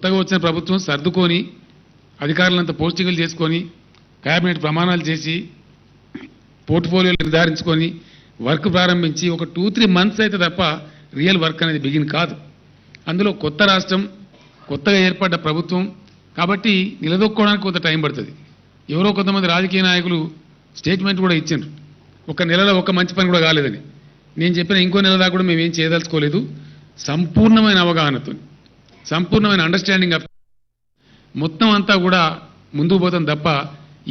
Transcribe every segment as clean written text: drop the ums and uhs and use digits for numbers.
కొత్తగా వచ్చిన ప్రభుత్వం సర్దుకొని అధికారులంతా పోస్టింగులు చేసుకొని కేబినెట్ ప్రమాణాలు చేసి పోర్ట్ఫోలియోలు నిర్ధారించుకొని వర్క్ ప్రారంభించి ఒక 2-3 మంత్స్ అయితే తప్ప రియల్ వర్క్ అనేది బిగిన్ కాదు. అందులో కొత్త రాష్ట్రం, కొత్తగా ఏర్పడ్డ ప్రభుత్వం కాబట్టి నిలదొక్కోవడానికి కొంత టైం పడుతుంది. ఎవరో కొంతమంది రాజకీయ నాయకులు స్టేట్మెంట్ కూడా ఇచ్చిండ్రు, ఒక నెలలో ఒక మంచి పని కూడా కాలేదని. నేను చెప్పిన ఇంకో నెల దాకా కూడా మేమేం చేయదలుచుకోలేదు. సంపూర్ణమైన అవగాహనతో, సంపూర్ణమైన అండర్స్టాండింగ్ ఆఫ్ మొత్తం అంతా కూడా ముందుకు పోతాం తప్ప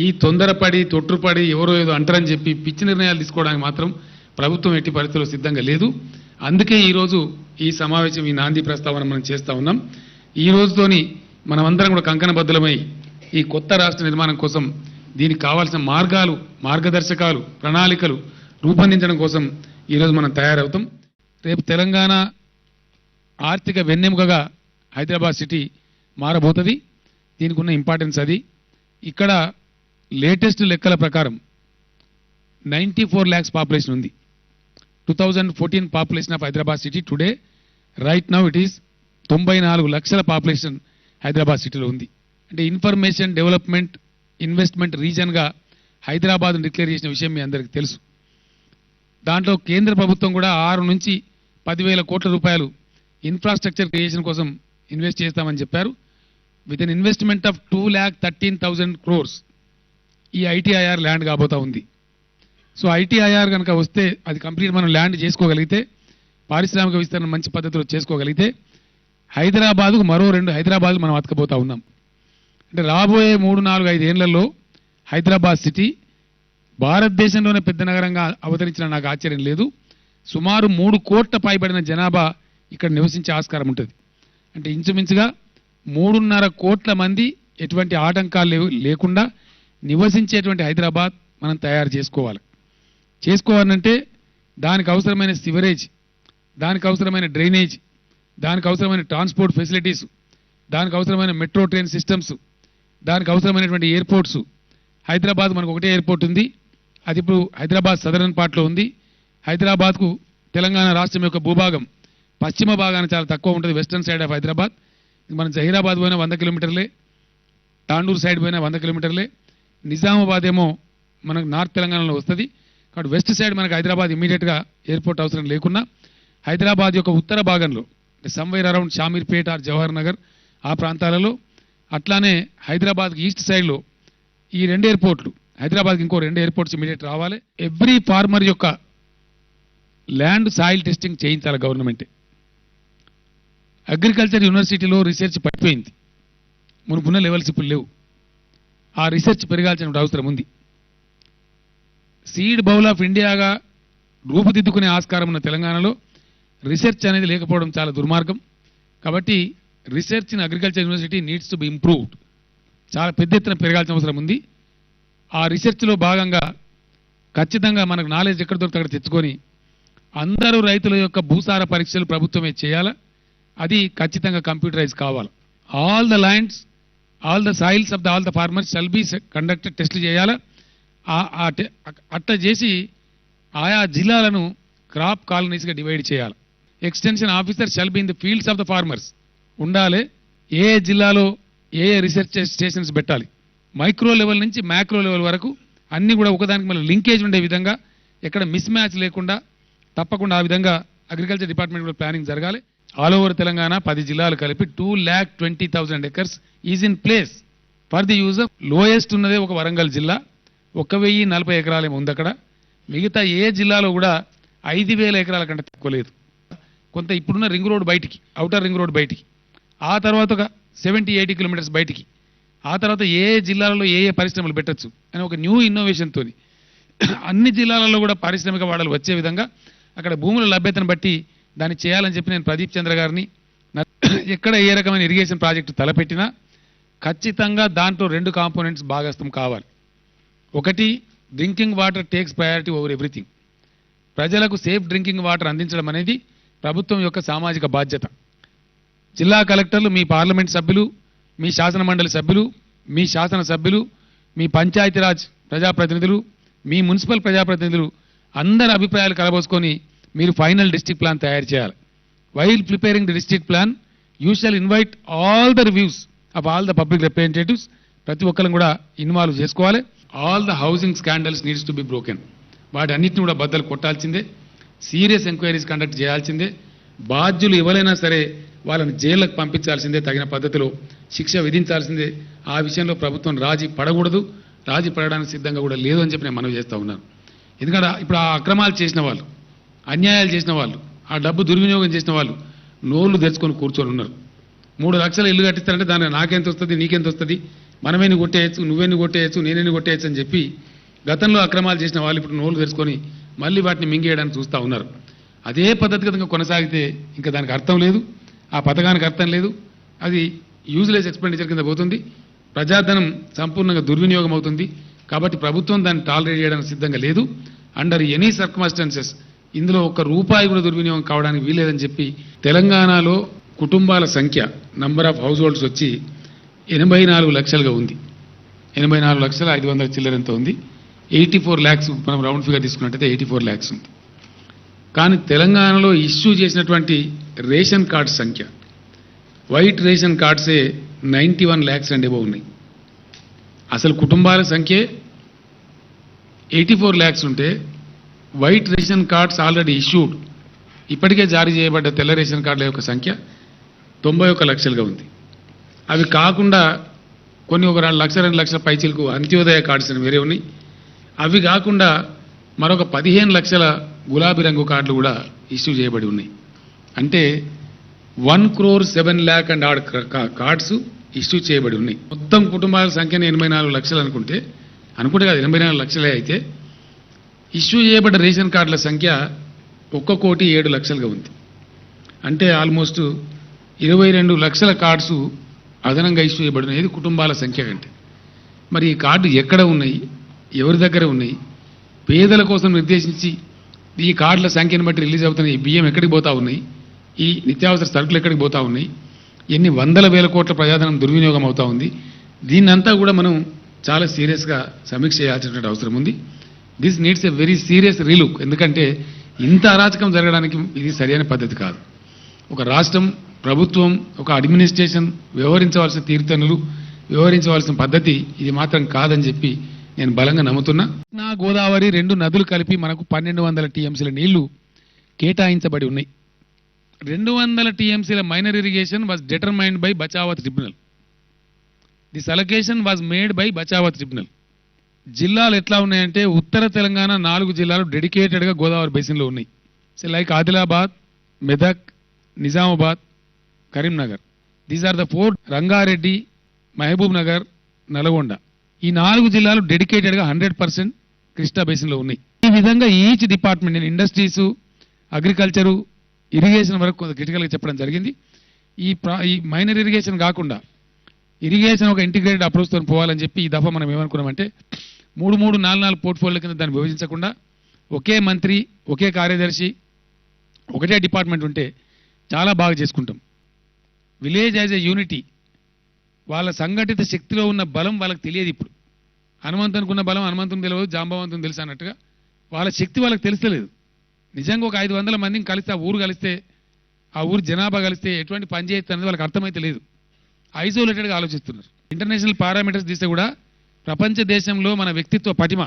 ఈ తొందరపడి తొట్టుపడి ఎవరో ఏదో అంటారని చెప్పి పిచ్చి నిర్ణయాలు తీసుకోవడానికి మాత్రం ప్రభుత్వం ఎట్టి పరిస్థితుల్లో సిద్ధంగా లేదు. అందుకే ఈరోజు ఈ సమావేశం, ఈ నాంది ప్రస్తావన మనం చేస్తూ ఉన్నాం. ఈ రోజుతోని మనమందరం కూడా కంకణబద్ధులమై ఈ కొత్త రాష్ట్ర నిర్మాణం కోసం దీనికి కావాల్సిన మార్గాలు, మార్గదర్శకాలు, ప్రణాళికలు రూపొందించడం కోసం ఈరోజు మనం తయారవుతాం. రేపు తెలంగాణ ఆర్థిక వెన్నెముకగా హైదరాబాద్ సిటీ మారబోతుంది. దీనికి ఉన్న ఇంపార్టెన్స్ అది. ఇక్కడ లేటెస్ట్ లెక్కల ప్రకారం 94 lakhs పాపులేషన్ ఉంది. 2014 population of Hyderabad city today right now it is 94 లక్షల పాపులేషన్ హైదరాబాద్ సిటీలో ఉంది. అంటే ఇన్ఫర్మేషన్ డెవలప్మెంట్ ఇన్వెస్ట్మెంట్ రీజన్గా హైదరాబాద్ డిక్లేర్ చేసిన విషయం మీ అందరికీ తెలుసు. దాంట్లో కేంద్ర ప్రభుత్వం కూడా 6 నుంచి 10,000 కోట్ల రూపాయలు ఇన్ఫ్రాస్ట్రక్చర్ క్రియేషన్ కోసం ఇన్వెస్ట్ చేస్తామని చెప్పారు. With an investment of 2,13,000 crores ఈ ఐటీఐఆర్ ల్యాండ్ కాబోతా ఉంది. సో ఐటీఐఆర్ కనుక వస్తే అది కంప్లీట్ మనం ల్యాండ్ చేసుకోగలిగితే, పారిశ్రామిక విస్తరణ మంచి పద్ధతిలో చేసుకోగలిగితే హైదరాబాద్కు మరో 2 హైదరాబాద్ మనం అతకపోతా ఉన్నాం. అంటే రాబోయే 3-4-5 ఏళ్లలో హైదరాబాద్ సిటీ భారతదేశంలోనే పెద్ద నగరంగా అవతరించిన నాకు ఆశ్చర్యం లేదు. సుమారు 3 కోట్ల పైబడిన జనాభా ఇక్కడ నివసించే ఆస్కారం ఉంటుంది. అంటే ఇంచుమించుగా 3.5 కోట్ల మంది ఎటువంటి ఆటంకాలు లేకుండా నివసించేటువంటి హైదరాబాద్ మనం తయారు చేసుకోవాలి. చేసుకోవాలంటే దానికి అవసరమైన సివరేజ్, దానికి అవసరమైన డ్రైనేజ్, దానికి అవసరమైన ట్రాన్స్పోర్ట్ ఫెసిలిటీస్, దానికి అవసరమైన మెట్రో ట్రైన్ సిస్టమ్స్, దానికి అవసరమైనటువంటి ఎయిర్పోర్ట్స్. హైదరాబాద్ మనకు ఒకటే ఎయిర్పోర్ట్ ఉంది, అది ఇప్పుడు హైదరాబాద్ సదరన్ పార్ట్లో ఉంది. హైదరాబాద్కు తెలంగాణ రాష్ట్రం యొక్క భూభాగం పశ్చిమ భాగాన్ని చాలా తక్కువ ఉంటుంది, వెస్టర్న్ సైడ్ ఆఫ్ హైదరాబాద్. మనం జహీరాబాద్ పోయినా 100 కిలోమీటర్లే, తాండూరు సైడ్ పోయినా 100 కిలోమీటర్లే, నిజామాబాద్ ఏమో మనకు నార్త్ తెలంగాణలో వస్తుంది. కాబట్టి వెస్ట్ సైడ్ మనకు హైదరాబాద్ ఇమీడియట్గా ఎయిర్పోర్ట్ అవసరం లేకున్నా హైదరాబాద్ యొక్క ఉత్తర భాగంలో somewhere around Shamirpet or Jawahar Nagar ఆ ప్రాంతాలలో, అట్లానే హైదరాబాద్కి ఈస్ట్ సైడ్లో ఈ 2 ఎయిర్పోర్ట్లు, హైదరాబాద్కి ఇంకో 2 ఎయిర్పోర్ట్స్ ఇమీడియట్ రావాలి. ఎవ్రీ ఫార్మర్ యొక్క ల్యాండ్ సాయిల్ టెస్టింగ్ చేయించాలి గవర్నమెంటే. అగ్రికల్చర్ యూనివర్సిటీలో రీసెర్చ్ పడిపోయింది, మునుపున్న లెవెల్స్ ఇప్పుడు లేవు. ఆ రీసెర్చ్ పెరగాల్సిన అవసరం ఉంది. సీడ్ బౌల్ ఆఫ్ ఇండియాగా రూపుదిద్దుకునే ఆస్కారం ఉన్న తెలంగాణలో రీసెర్చ్ అనేది లేకపోవడం చాలా దుర్మార్గం. కాబట్టి research in agriculture university needs to be improved. చాలా పెద్ద ఎత్తున పెరగాల్సిన అవసరం ఉంది. ఆ రీసెర్చ్లో భాగంగా ఖచ్చితంగా మనకు నాలెడ్జ్ ఎక్కడ దొరికితే అక్కడ తెచ్చుకొని అందరూ రైతుల యొక్క భూసార పరీక్షలు ప్రభుత్వమే చేయాలా. అది ఖచ్చితంగా కంప్యూటరైజ్ కావాలి. All the lands, all the soils of all the farmers shall be conducted టెస్టులు చేయాలా. అట్లా చేసి ఆయా జిల్లాలను క్రాప్ కాలనీస్గా డివైడ్ చేయాలి. Extension officer shall be in the fields of the farmers ఉండాలి. ఏ జిల్లాలో ఏ రీసెర్చ్ స్టేషన్స్ పెట్టాలి, మైక్రో లెవెల్ నుంచి మ్యాక్రో లెవెల్ వరకు అన్నీ కూడా ఒకదానికి మళ్ళీ లింకేజ్ ఉండే విధంగా, ఎక్కడ మిస్ మ్యాచ్ లేకుండా తప్పకుండా ఆ విధంగా అగ్రికల్చర్ డిపార్ట్మెంట్ కూడా ప్లానింగ్ జరగాలి. ఆల్ ఓవర్ తెలంగాణ 10 జిల్లాలు కలిపి 2,20,000 acres is in place for the use of. Lowest ఉన్నదే ఒక వరంగల్ జిల్లా, 1,040 ఎకరాలేమో ఉంది అక్కడ. మిగతా ఏ జిల్లాలో కూడా 5,000 ఎకరాల కంటే తక్కువ లేదు. కొంత ఇప్పుడున్న రింగ్ రోడ్ బయటికి, అవుటర్ రింగ్ రోడ్ బయటికి, ఆ తర్వాత ఒక 70-80 కిలోమీటర్స్ బయటికి, ఆ తర్వాత ఏ జిల్లాలలో ఏ పరిశ్రమలు పెట్టచ్చు అని ఒక న్యూ ఇన్నోవేషన్తో అన్ని జిల్లాలలో కూడా పారిశ్రామిక వాడలు వచ్చే విధంగా అక్కడ భూముల లభ్యతను బట్టి దాన్ని చేయాలని చెప్పి నేను ప్రదీప్ చంద్ర గారిని ఎక్కడ ఏ రకమైన ఇరిగేషన్ ప్రాజెక్టు తలపెట్టినా ఖచ్చితంగా దాంట్లో 2 కాంపోనెంట్స్ భాగస్థం కావాలి. ఒకటి, drinking water takes priority over everything. ప్రజలకు సేఫ్ డ్రింకింగ్ వాటర్ అందించడం అనేది ప్రభుత్వం యొక్క సామాజిక బాధ్యత. జిల్లా కలెక్టర్లు, మీ పార్లమెంట్ సభ్యులు, మీ శాసన మండలి సభ్యులు, మీ శాసన సభ్యులు, మీ పంచాయతీరాజ్ ప్రజాప్రతినిధులు, మీ మున్సిపల్ ప్రజాప్రతినిధులు అందరి అభిప్రాయాలు కలబోసుకొని మీరు ఫైనల్ డిస్ట్రిక్ట్ ప్లాన్ తయారు చేయాలి. While preparing the district plan you shawl invite all the reviews of all the public representatives. ప్రతి ఒక్కరిని కూడా ఇన్వాల్వ్ చేసుకోవాలి. All the housing scandals needs to be broken. వాటి అన్నింటిని కూడా బద్దలు కొట్టాల్సిందే. సీరియస్ ఎంక్వైరీస్ కండక్ట్ చేయాల్సిందే. బాధ్యులు ఎవరైనా సరే వాళ్ళని జైళ్ళకు పంపించాల్సిందే, తగిన పద్ధతిలో శిక్ష విధించాల్సిందే. ఆ విషయంలో ప్రభుత్వం రాజీ పడకూడదు, రాజీ పడడానికి సిద్ధంగా కూడా లేదు అని చెప్పి నేను మనవి చేస్తూ ఉన్నాను. ఎందుకంటే ఇప్పుడు ఆ అక్రమాలు చేసిన వాళ్ళు, అన్యాయాలు చేసిన వాళ్ళు, ఆ డబ్బు దుర్వినియోగం చేసిన వాళ్ళు నోళ్లు తెరుచుకొని కూర్చొని ఉన్నారు. 3 లక్షల ఇల్లు కట్టిస్తారంటే దానికి నాకెంత వస్తుంది, నీకెంత వస్తుంది, మనమేని కొట్టేయచ్చు, నువ్వేని కొట్టేయచ్చు, నేనేని కొట్టేయచ్చు అని చెప్పి గతంలో అక్రమాలు చేసిన వాళ్ళు ఇప్పుడు నోళ్లు తెరుచుకొని మళ్ళీ వాటిని మింగేయడానికి చూస్తూ ఉన్నారు. అదే పద్ధతి కనుక కొనసాగితే ఇంకా దానికి అర్థం లేదు, ఆ పథకానికి అర్థం లేదు. అది యూజ్లెస్ ఎక్స్పెండిచర్ కింద పోతుంది, ప్రజాధనం సంపూర్ణంగా దుర్వినియోగం అవుతుంది. కాబట్టి ప్రభుత్వం దాన్ని టాలరేట్ చేయడానికి సిద్ధంగా లేదు. అండర్ ఎనీ సర్కమ్స్టాన్సెస్ ఇందులో ₹1 కూడా దుర్వినియోగం కావడానికి వీలేదని చెప్పి తెలంగాణలో కుటుంబాల సంఖ్య నంబర్ ఆఫ్ హౌస్ హోల్డ్స్ వచ్చి 84 లక్షలుగా ఉంది. 84,500 చిల్లరంతో ఉంది. 84 lakhs మనం రౌండ్ ఫిగర్ తీసుకున్నట్టయితే 84 lakhs ఉంది. కానీ తెలంగాణలో ఇష్యూ చేసినటువంటి రేషన్ కార్డ్ సంఖ్య, వైట్ రేషన్ కార్డ్సే 91 lakhs అండ్ ఎబో ఉన్నాయి. అసలు కుటుంబాల సంఖ్య 84 lakhs ఉంటే white ration cards already issued, ఇప్పటికే జారీ చేయబడ్డ తెల్ల రేషన్ కార్డుల యొక్క సంఖ్య 91 లక్షలుగా ఉంది. అవి కాకుండా కొన్ని ఒక 1 లక్ష 2 లక్షల పైచీలకు అంత్యోదయ కార్డ్స్ అని వేరే ఉన్నాయి. అవి కాకుండా మరొక 15 లక్షల గులాబీ రంగు కార్డులు కూడా ఇష్యూ చేయబడి ఉన్నాయి. అంటే 1,07 lakh and odd cards issue చేయబడి ఉన్నాయి. మొత్తం కుటుంబాల సంఖ్యను 84 లక్షలు అనుకుంటే కాదు, 84 లక్షలే అయితే ఇష్యూ చేయబడ్డ రేషన్ కార్డుల సంఖ్య 1,07,00,000గా ఉంది. అంటే ఆల్మోస్ట్ 22 లక్షల కార్డ్స్ అదనంగా ఇష్యూ చేయబడినాయి. ఇది కుటుంబాల సంఖ్య కంటే. మరి ఈ కార్డు ఎక్కడ ఉన్నాయి, ఎవరి దగ్గర ఉన్నాయి, పేదల కోసం నిర్దేశించి ఈ కార్డుల సంఖ్యను బట్టి రిలీజ్ అవుతున్న ఈ బియ్యం ఎక్కడికి పోతా ఉన్నాయి, ఈ నిత్యావసర సరుకులు ఎక్కడికి పోతా ఉన్నాయి, ఎన్ని వందల వేల కోట్ల ప్రజాధనం దుర్వినియోగం అవుతా ఉంది. దీన్నంతా కూడా మనం చాలా సీరియస్గా సమీక్ష చేయాల్సినటువంటి అవసరం ఉంది. This needs a very serious relook. ఎందుకంటే ఇంత అరాచకం జరగడానికి ఇది సరైన పద్ధతి కాదు. ఒక రాష్ట్రం, ప్రభుత్వం, ఒక అడ్మినిస్ట్రేషన్ వ్యవహరించవలసిన తీర్థనులు వ్యవహరించవలసిన పద్ధతి ఇది మాత్రం కాదని చెప్పి నేను బలంగా నమ్ముతున్నా. నా గోదావరి 2 నదులు కలిపి మనకు 1200 టీఎంసీల నీళ్లు కేటాయించబడి ఉన్నాయి. 200 టీఎంసీల minor irrigation was determined by Bachawat tribunal. This allocation was made by Bachawat tribunal. జిల్లాలు ఎట్లా ఉన్నాయంటే ఉత్తర తెలంగాణ 4 జిల్లాలు డెడికేటెడ్గా గోదావరి బేసిన్లో ఉన్నాయి. So like Adilabad, Medak, Nizamabad, Karimnagar. These are the 4. Rangareddy, Mahabub Nagar, Nalgonda. ఈ 4 జిల్లాలు డెడికేటెడ్గా 100% కృష్ణా బేసిన్లో ఉన్నాయి. ఈ విధంగా ఈచ్ డిపార్ట్మెంట్, నేను ఇండస్ట్రీసు, అగ్రికల్చరు, ఇరిగేషన్ వరకు కొంత క్రిటికల్గా చెప్పడం జరిగింది. ఈ మైనర్ ఇరిగేషన్ కాకుండా ఇరిగేషన్ ఒక ఇంటిగ్రేటెడ్ అప్రోచ్తో పోవాలని చెప్పి ఈ దఫా మనం ఏమనుకున్నామంటే 3, 4 పోర్ట్ఫోలియో కింద దాన్ని విభజించకుండా ఒకే మంత్రి, ఒకే కార్యదర్శి, ఒకటే డిపార్ట్మెంట్ ఉంటే చాలా బాగా చేసుకుంటాం. విలేజ్ యాజ్ ఎ యూనిటీ, వాళ్ళ సంఘటిత శక్తిలో ఉన్న బలం వాళ్ళకి తెలియదు. ఇప్పుడు హనుమంతునికి ఉన్న బలం హనుమంతుని తెలియదు, జాంబవంతుని తెలుసు అన్నట్టుగా వాళ్ళ శక్తి వాళ్ళకి తెలుస్తలేదు. నిజంగా ఒక 500 మందిని కలిస్తే, ఆ ఊరు కలిస్తే, ఆ ఊరు జనాభా కలిస్తే ఎటువంటి పని చేయొచ్చు అనేది వాళ్ళకి అర్థమైతే లేదు. ఐసోలేటెడ్గా ఆలోచిస్తున్నారు. ఇంటర్నేషనల్ పారామీటర్స్ తీస్తే కూడా ప్రపంచ దేశంలో మన వ్యక్తిత్వ పటిమ,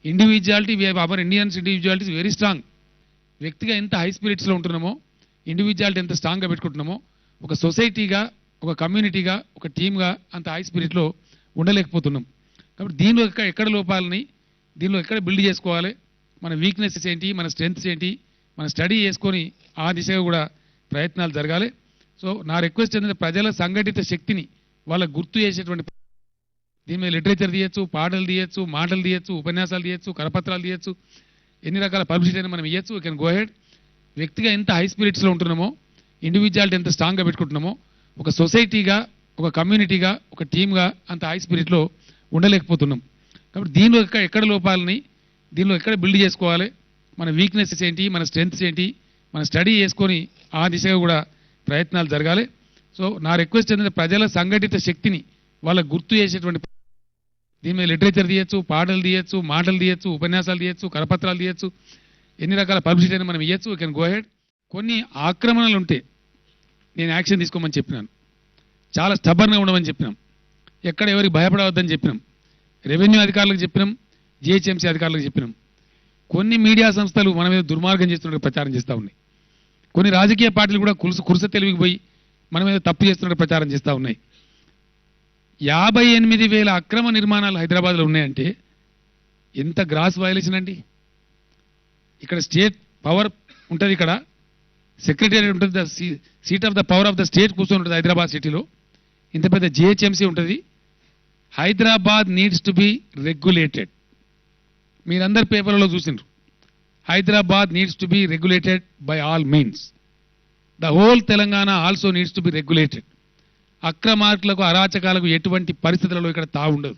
individuality, our Indians individuality very strong. వ్యక్తిగా ఎంత హై స్పిరిట్స్లో ఉంటున్నామో, ఇండివిజువాలిటీ ఎంత స్ట్రాంగ్గా పెట్టుకుంటున్నామో, ఒక సొసైటీగా, ఒక కమ్యూనిటీగా, ఒక టీమ్గా అంత హై స్పిరిట్లో ఉండలేకపోతున్నాం. కాబట్టి దీనిలో ఎక్కడ లోపాలని, దీనిలో ఎక్కడ బిల్డ్ చేసుకోవాలి, మన వీక్నెసెస్ ఏంటి, మన స్ట్రెంగ్త్స్ ఏంటి, మన స్టడీ చేసుకొని ఆ దిశగా కూడా ప్రయత్నాలు జరగాలి. సో నా రిక్వెస్ట్ ఏంటంటే ప్రజల సంఘటిత శక్తిని వాళ్ళకు గుర్తు చేసేటువంటి, దీని మీద లిటరేచర్ తీయచ్చు, పాటలు తీయచ్చు, మాటలు తీయచ్చు, ఉపన్యాసాలు తీయచ్చు, కరపత్రాలు తీయచ్చు, ఎన్ని రకాల పబ్లిసిటీ అయినా మనం ఇవ్వచ్చు. We can go head. వ్యక్తిగా ఎంత హై స్పిరిట్స్లో ఉంటున్నామో, ఇండివిజువాలిటీ ఎంత స్ట్రాంగ్గా పెట్టుకుంటున్నామో, ఒక సొసైటీగా, ఒక కమ్యూనిటీగా, ఒక టీమ్గా అంత హై స్పిరిట్లో ఉండలేకపోతున్నాం. కాబట్టి దీనిలో ఎక్కడ లోపాలని, దీనిలో ఎక్కడ బిల్డ్ చేసుకోవాలి, మన వీక్నెసెస్ ఏంటి, మన స్ట్రెంగ్త్స్ ఏంటి, మన స్టడీ చేసుకొని ఆ దిశగా కూడా ప్రయత్నాలు జరగాలి. సో నా రిక్వెస్ట్ ఏంటంటే ప్రజల సంఘటిత శక్తిని వాళ్ళకు గుర్తు చేసేటువంటి, దీని మీద లిటరేచర్ తీయచ్చు, పాటలు తీయచ్చు, మాటలు తీయచ్చు, ఉపన్యాసాలు తీయచ్చు, కరపత్రాలు తీయచ్చు, ఎన్ని రకాల పబ్లిసిటీ అయినా మనం ఇవ్వచ్చు. We can go head. కొన్ని ఆక్రమణలు ఉంటే నేను యాక్షన్ తీసుకోమని చెప్పినాను. చాలా స్టబర్న్గా ఉండమని చెప్పినాం. ఎక్కడ ఎవరికి భయపడవద్దని చెప్పినాం. రెవెన్యూ అధికారులకు చెప్పినాం, జిహెచ్ఎంసీ అధికారులకు చెప్పినాం. కొన్ని మీడియా సంస్థలు మన మీద దుర్మార్గం చేస్తున్నట్టు ప్రచారం చేస్తూ ఉన్నాయి. కొన్ని రాజకీయ పార్టీలు కూడా కురుస తెలివికి పోయి మన మీద తప్పు చేస్తున్నట్టు ప్రచారం చేస్తూ ఉన్నాయి. 58,000 అక్రమ నిర్మాణాలు హైదరాబాద్లో ఉన్నాయంటే ఎంత గ్రాస్ వయలేషన్ అండి. ఇక్కడ స్టేట్ పవర్ ఉంటుంది, ఇక్కడ సెక్రటేరియట్ ఉంటుంది, the seat of the power of the state కూర్చొని ఉంటుంది హైదరాబాద్ సిటీలో. ఇంత పెద్ద జిహెచ్ఎంసీ ఉంటుంది. Hyderabad needs to be regulated. మీరందరు పేపర్లలో చూసిండ్రు. Hyderabad needs to be regulated by all means. The whole Telangana also needs to be regulated. అక్రమార్కులకు అరాచకాలకు ఎటువంటి పరిస్థితులలో ఇక్కడ తావుండదు.